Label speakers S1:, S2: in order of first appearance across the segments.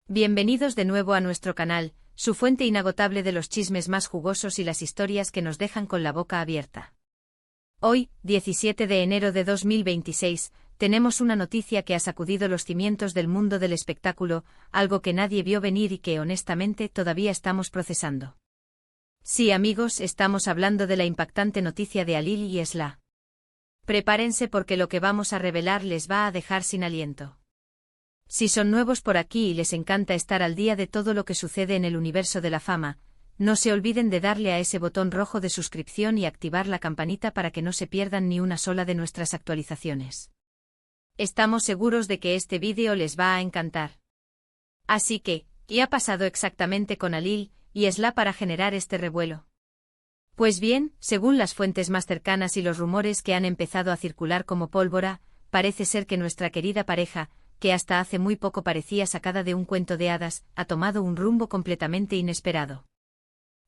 S1: Bienvenidos de nuevo a nuestro canal, su fuente inagotable de los chismes más jugosos y las historias que nos dejan con la boca abierta. Hoy, 17 de enero de 2026, tenemos una noticia que ha sacudido los cimientos del mundo del espectáculo, algo que nadie vio venir y que honestamente todavía estamos procesando. Sí, amigos, estamos hablando de la impactante noticia de Halil y Esla. Prepárense porque lo que vamos a revelar les va a dejar sin aliento. Si son nuevos por aquí y les encanta estar al día de todo lo que sucede en el universo de la fama, no se olviden de darle a ese botón rojo de suscripción y activar la campanita para que no se pierdan ni una sola de nuestras actualizaciones. Estamos seguros de que este vídeo les va a encantar. Así que, ¿qué ha pasado exactamente con Halil y Esla para generar este revuelo? Pues bien, según las fuentes más cercanas y los rumores que han empezado a circular como pólvora, parece ser que nuestra querida pareja, que hasta hace muy poco parecía sacada de un cuento de hadas, ha tomado un rumbo completamente inesperado.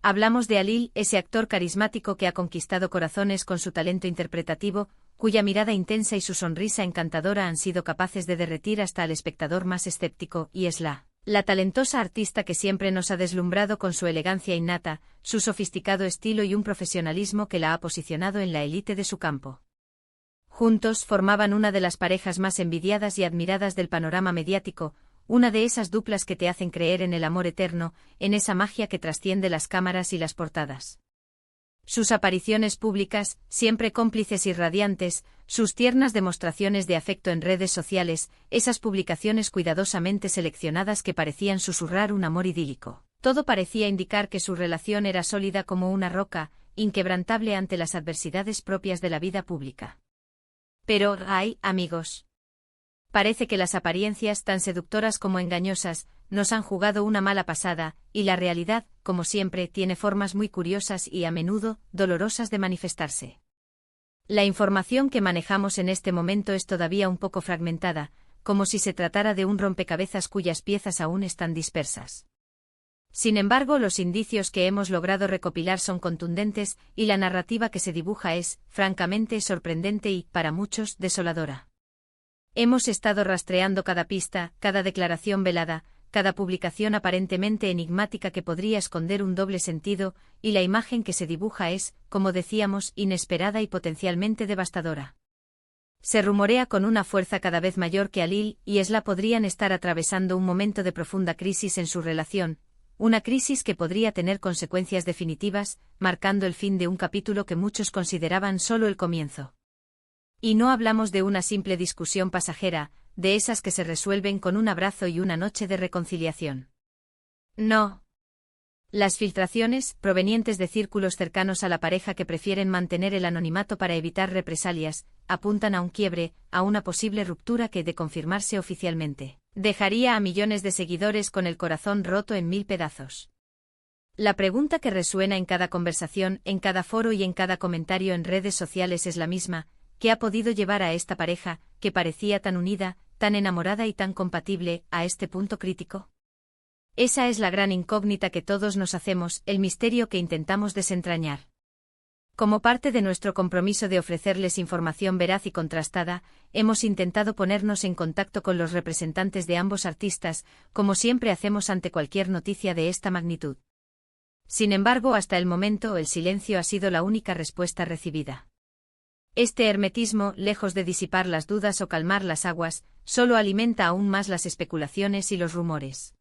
S1: Hablamos de Halil, ese actor carismático que ha conquistado corazones con su talento interpretativo, cuya mirada intensa y su sonrisa encantadora han sido capaces de derretir hasta al espectador más escéptico, y Esla, la talentosa artista que siempre nos ha deslumbrado con su elegancia innata, su sofisticado estilo y un profesionalismo que la ha posicionado en la élite de su campo. Juntos formaban una de las parejas más envidiadas y admiradas del panorama mediático, una de esas duplas que te hacen creer en el amor eterno, en esa magia que trasciende las cámaras y las portadas. Sus apariciones públicas, siempre cómplices y radiantes, sus tiernas demostraciones de afecto en redes sociales, esas publicaciones cuidadosamente seleccionadas que parecían susurrar un amor idílico. Todo parecía indicar que su relación era sólida como una roca, inquebrantable ante las adversidades propias de la vida pública. Pero, ay, amigos. Parece que las apariencias, tan seductoras como engañosas, nos han jugado una mala pasada, y la realidad, como siempre, tiene formas muy curiosas y, a menudo, dolorosas de manifestarse. La información que manejamos en este momento es todavía un poco fragmentada, como si se tratara de un rompecabezas cuyas piezas aún están dispersas. Sin embargo, los indicios que hemos logrado recopilar son contundentes, y la narrativa que se dibuja es, francamente, sorprendente y, para muchos, desoladora. Hemos estado rastreando cada pista, cada declaración velada, cada publicación aparentemente enigmática que podría esconder un doble sentido, y la imagen que se dibuja es, como decíamos, inesperada y potencialmente devastadora. Se rumorea con una fuerza cada vez mayor que Halil y Esla podrían estar atravesando un momento de profunda crisis en su relación, una crisis que podría tener consecuencias definitivas, marcando el fin de un capítulo que muchos consideraban solo el comienzo. Y no hablamos de una simple discusión pasajera, de esas que se resuelven con un abrazo y una noche de reconciliación. No. Las filtraciones, provenientes de círculos cercanos a la pareja que prefieren mantener el anonimato para evitar represalias, apuntan a un quiebre, a una posible ruptura que, de confirmarse oficialmente, dejaría a millones de seguidores con el corazón roto en 1000 pedazos. La pregunta que resuena en cada conversación, en cada foro y en cada comentario en redes sociales es la misma: ¿qué ha podido llevar a esta pareja, que parecía tan unida, tan enamorada y tan compatible, a este punto crítico? Esa es la gran incógnita que todos nos hacemos, el misterio que intentamos desentrañar. Como parte de nuestro compromiso de ofrecerles información veraz y contrastada, hemos intentado ponernos en contacto con los representantes de ambos artistas, como siempre hacemos ante cualquier noticia de esta magnitud. Sin embargo, hasta el momento, el silencio ha sido la única respuesta recibida. Este hermetismo, lejos de disipar las dudas o calmar las aguas, solo alimenta aún más las especulaciones y los rumores.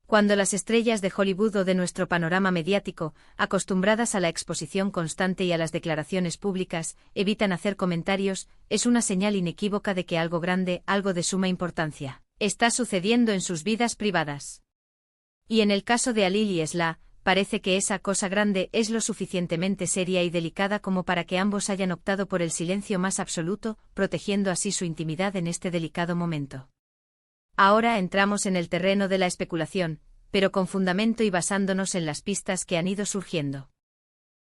S1: Cuando las estrellas de Hollywood o de nuestro panorama mediático, acostumbradas a la exposición constante y a las declaraciones públicas, evitan hacer comentarios, es una señal inequívoca de que algo grande, algo de suma importancia, está sucediendo en sus vidas privadas. Y en el caso de Halil y Esla, parece que esa cosa grande es lo suficientemente seria y delicada como para que ambos hayan optado por el silencio más absoluto, protegiendo así su intimidad en este delicado momento. Ahora entramos en el terreno de la especulación, pero con fundamento y basándonos en las pistas que han ido surgiendo.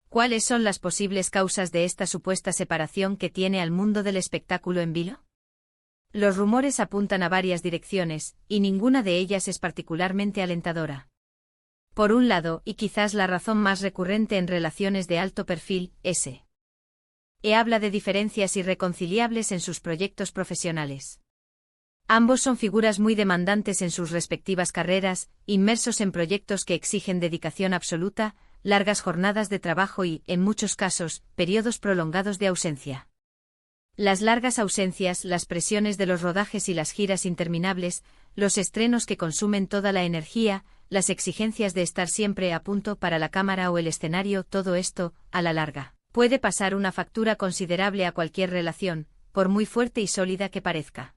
S1: ¿Cuáles son las posibles causas de esta supuesta separación que tiene al mundo del espectáculo en vilo? Los rumores apuntan a varias direcciones, y ninguna de ellas es particularmente alentadora. Por un lado, y quizás la razón más recurrente en relaciones de alto perfil, habla de diferencias irreconciliables en sus proyectos profesionales. Ambos son figuras muy demandantes en sus respectivas carreras, inmersos en proyectos que exigen dedicación absoluta, largas jornadas de trabajo y, en muchos casos, periodos prolongados de ausencia. Las largas ausencias, las presiones de los rodajes y las giras interminables, los estrenos que consumen toda la energía, las exigencias de estar siempre a punto para la cámara o el escenario, todo esto, a la larga, puede pasar una factura considerable a cualquier relación, por muy fuerte y sólida que parezca.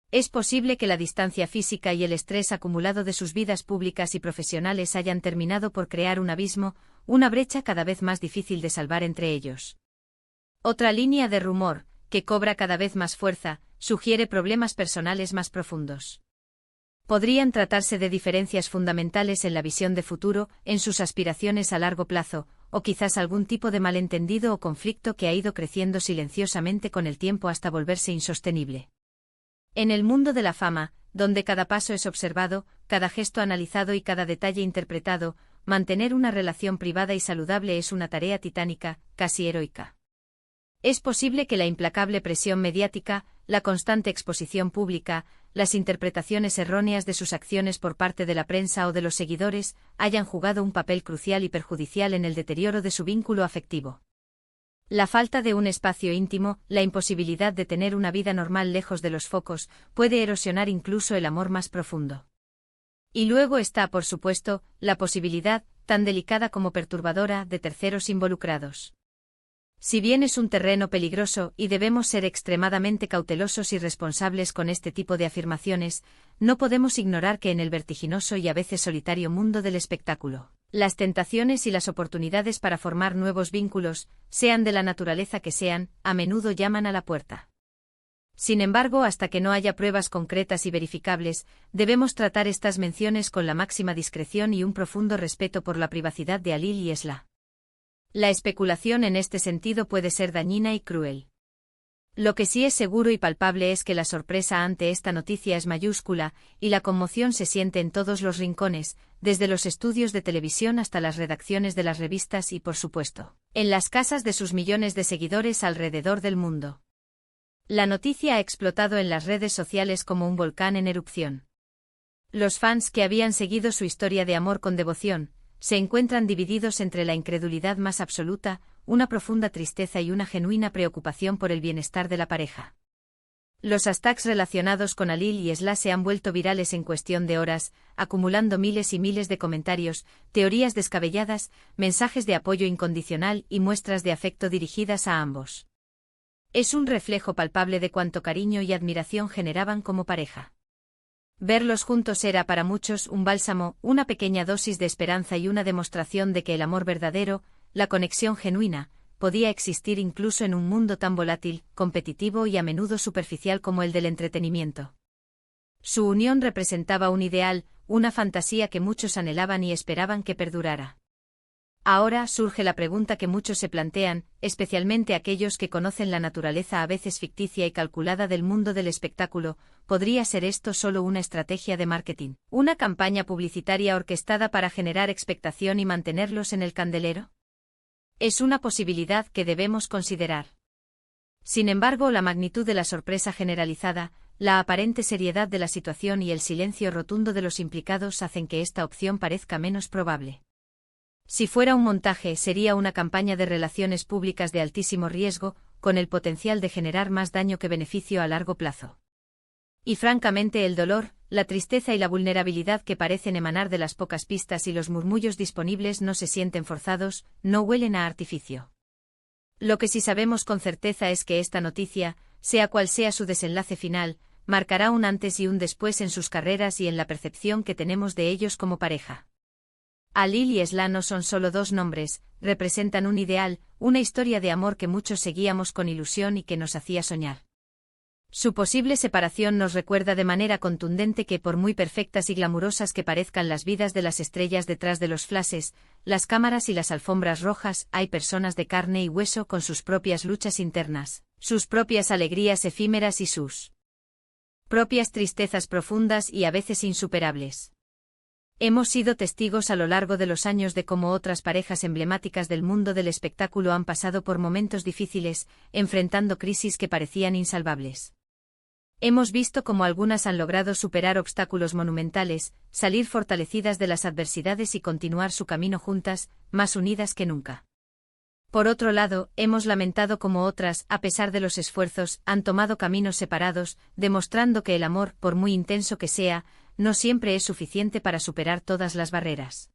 S1: Es posible que la distancia física y el estrés acumulado de sus vidas públicas y profesionales hayan terminado por crear un abismo, una brecha cada vez más difícil de salvar entre ellos. Otra línea de rumor, que cobra cada vez más fuerza, sugiere problemas personales más profundos. Podrían tratarse de diferencias fundamentales en la visión de futuro, en sus aspiraciones a largo plazo, o quizás algún tipo de malentendido o conflicto que ha ido creciendo silenciosamente con el tiempo hasta volverse insostenible. En el mundo de la fama, donde cada paso es observado, cada gesto analizado y cada detalle interpretado, mantener una relación privada y saludable es una tarea titánica, casi heroica. Es posible que la implacable presión mediática, la constante exposición pública, las interpretaciones erróneas de sus acciones por parte de la prensa o de los seguidores, hayan jugado un papel crucial y perjudicial en el deterioro de su vínculo afectivo. La falta de un espacio íntimo, la imposibilidad de tener una vida normal lejos de los focos, puede erosionar incluso el amor más profundo. Y luego está, por supuesto, la posibilidad, tan delicada como perturbadora, de terceros involucrados. Si bien es un terreno peligroso y debemos ser extremadamente cautelosos y responsables con este tipo de afirmaciones, no podemos ignorar que en el vertiginoso y a veces solitario mundo del espectáculo, las tentaciones y las oportunidades para formar nuevos vínculos, sean de la naturaleza que sean, a menudo llaman a la puerta. Sin embargo, hasta que no haya pruebas concretas y verificables, debemos tratar estas menciones con la máxima discreción y un profundo respeto por la privacidad de Halil y Esla. La especulación en este sentido puede ser dañina y cruel. Lo que sí es seguro y palpable es que la sorpresa ante esta noticia es mayúscula, y la conmoción se siente en todos los rincones, desde los estudios de televisión hasta las redacciones de las revistas y, por supuesto, en las casas de sus millones de seguidores alrededor del mundo. La noticia ha explotado en las redes sociales como un volcán en erupción. Los fans que habían seguido su historia de amor con devoción, se encuentran divididos entre la incredulidad más absoluta, una profunda tristeza y una genuina preocupación por el bienestar de la pareja. Los hashtags relacionados con Halil y Esla se han vuelto virales en cuestión de horas, acumulando miles y miles de comentarios, teorías descabelladas, mensajes de apoyo incondicional y muestras de afecto dirigidas a ambos. Es un reflejo palpable de cuánto cariño y admiración generaban como pareja. Verlos juntos era para muchos un bálsamo, una pequeña dosis de esperanza y una demostración de que el amor verdadero, la conexión genuina, podía existir incluso en un mundo tan volátil, competitivo y a menudo superficial como el del entretenimiento. Su unión representaba un ideal, una fantasía que muchos anhelaban y esperaban que perdurara. Ahora surge la pregunta que muchos se plantean, especialmente aquellos que conocen la naturaleza a veces ficticia y calculada del mundo del espectáculo: ¿podría ser esto solo una estrategia de marketing, una campaña publicitaria orquestada para generar expectación y mantenerlos en el candelero? Es una posibilidad que debemos considerar. Sin embargo, la magnitud de la sorpresa generalizada, la aparente seriedad de la situación y el silencio rotundo de los implicados hacen que esta opción parezca menos probable. Si fuera un montaje, sería una campaña de relaciones públicas de altísimo riesgo, con el potencial de generar más daño que beneficio a largo plazo. Y francamente, el dolor, la tristeza y la vulnerabilidad que parecen emanar de las pocas pistas y los murmullos disponibles no se sienten forzados, no huelen a artificio. Lo que sí sabemos con certeza es que esta noticia, sea cual sea su desenlace final, marcará un antes y un después en sus carreras y en la percepción que tenemos de ellos como pareja. Halil y Esla no son solo dos nombres, representan un ideal, una historia de amor que muchos seguíamos con ilusión y que nos hacía soñar. Su posible separación nos recuerda de manera contundente que, por muy perfectas y glamurosas que parezcan las vidas de las estrellas detrás de los flashes, las cámaras y las alfombras rojas, hay personas de carne y hueso con sus propias luchas internas, sus propias alegrías efímeras y sus propias tristezas profundas y a veces insuperables. Hemos sido testigos a lo largo de los años de cómo otras parejas emblemáticas del mundo del espectáculo han pasado por momentos difíciles, enfrentando crisis que parecían insalvables. Hemos visto cómo algunas han logrado superar obstáculos monumentales, salir fortalecidas de las adversidades y continuar su camino juntas, más unidas que nunca. Por otro lado, hemos lamentado cómo otras, a pesar de los esfuerzos, han tomado caminos separados, demostrando que el amor, por muy intenso que sea, no siempre es suficiente para superar todas las barreras.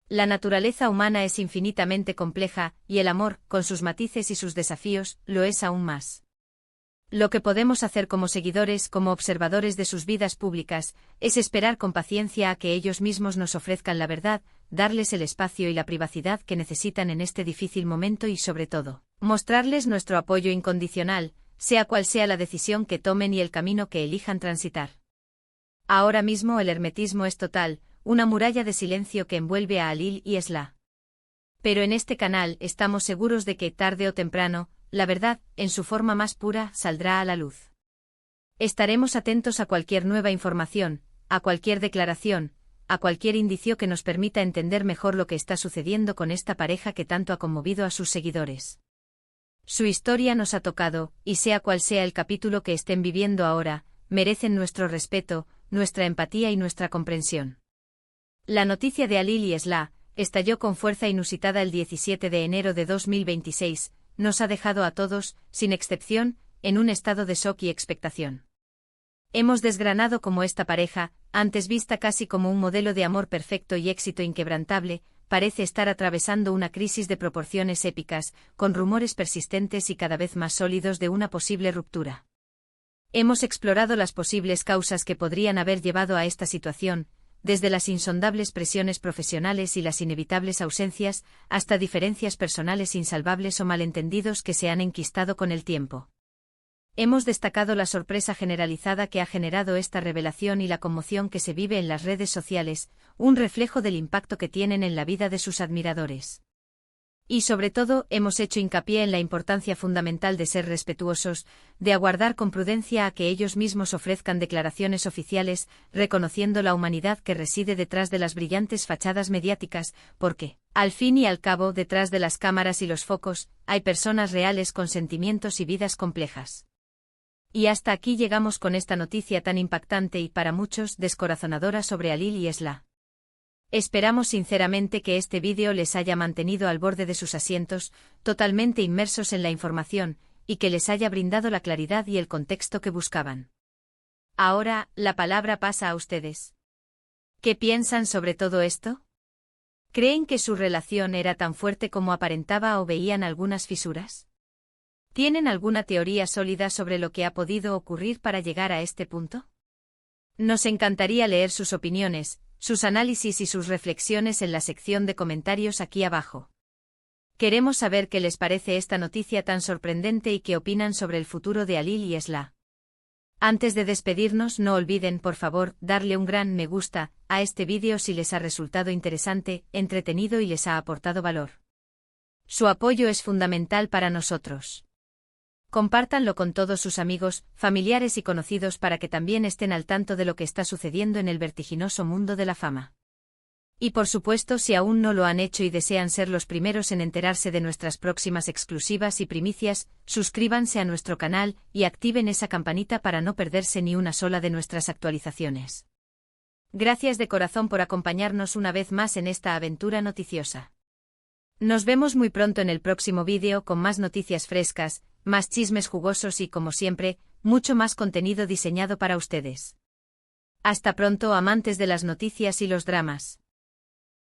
S1: La naturaleza humana es infinitamente compleja, y el amor, con sus matices y sus desafíos, lo es aún más. Lo que podemos hacer como seguidores, como observadores de sus vidas públicas, es esperar con paciencia a que ellos mismos nos ofrezcan la verdad, darles el espacio y la privacidad que necesitan en este difícil momento y, sobre todo, mostrarles nuestro apoyo incondicional, sea cual sea la decisión que tomen y el camino que elijan transitar. Ahora mismo el hermetismo es total, una muralla de silencio que envuelve a Alil y Esla. Pero en este canal estamos seguros de que, tarde o temprano, la verdad, en su forma más pura, saldrá a la luz. Estaremos atentos a cualquier nueva información, a cualquier declaración, a cualquier indicio que nos permita entender mejor lo que está sucediendo con esta pareja que tanto ha conmovido a sus seguidores. Su historia nos ha tocado, y sea cual sea el capítulo que estén viviendo ahora, merecen nuestro respeto, nuestra empatía y nuestra comprensión. La noticia de Alil y Esla estalló con fuerza inusitada el 17 de enero de 2026, nos ha dejado a todos, sin excepción, en un estado de shock y expectación. Hemos desgranado cómo esta pareja, antes vista casi como un modelo de amor perfecto y éxito inquebrantable, parece estar atravesando una crisis de proporciones épicas, con rumores persistentes y cada vez más sólidos de una posible ruptura. Hemos explorado las posibles causas que podrían haber llevado a esta situación, desde las insondables presiones profesionales y las inevitables ausencias, hasta diferencias personales insalvables o malentendidos que se han enquistado con el tiempo. Hemos destacado la sorpresa generalizada que ha generado esta revelación y la conmoción que se vive en las redes sociales, un reflejo del impacto que tienen en la vida de sus admiradores. Y sobre todo, hemos hecho hincapié en la importancia fundamental de ser respetuosos, de aguardar con prudencia a que ellos mismos ofrezcan declaraciones oficiales, reconociendo la humanidad que reside detrás de las brillantes fachadas mediáticas, porque, al fin y al cabo, detrás de las cámaras y los focos, hay personas reales con sentimientos y vidas complejas. Y hasta aquí llegamos con esta noticia tan impactante y, para muchos, descorazonadora sobre Alil y Esla. Esperamos sinceramente que este vídeo les haya mantenido al borde de sus asientos, totalmente inmersos en la información, y que les haya brindado la claridad y el contexto que buscaban. Ahora, la palabra pasa a ustedes. ¿Qué piensan sobre todo esto? ¿Creen que su relación era tan fuerte como aparentaba o veían algunas fisuras? ¿Tienen alguna teoría sólida sobre lo que ha podido ocurrir para llegar a este punto? Nos encantaría leer sus opiniones, sus análisis y sus reflexiones en la sección de comentarios aquí abajo. Queremos saber qué les parece esta noticia tan sorprendente y qué opinan sobre el futuro de Alil y Esla. Antes de despedirnos, no olviden, por favor, darle un gran me gusta a este vídeo si les ha resultado interesante, entretenido y les ha aportado valor. Su apoyo es fundamental para nosotros. Compártanlo con todos sus amigos, familiares y conocidos para que también estén al tanto de lo que está sucediendo en el vertiginoso mundo de la fama. Y por supuesto, si aún no lo han hecho y desean ser los primeros en enterarse de nuestras próximas exclusivas y primicias, suscríbanse a nuestro canal y activen esa campanita para no perderse ni una sola de nuestras actualizaciones. Gracias de corazón por acompañarnos una vez más en esta aventura noticiosa. Nos vemos muy pronto en el próximo vídeo con más noticias frescas, más chismes jugosos y, como siempre, mucho más contenido diseñado para ustedes. Hasta pronto, amantes de las noticias y los dramas.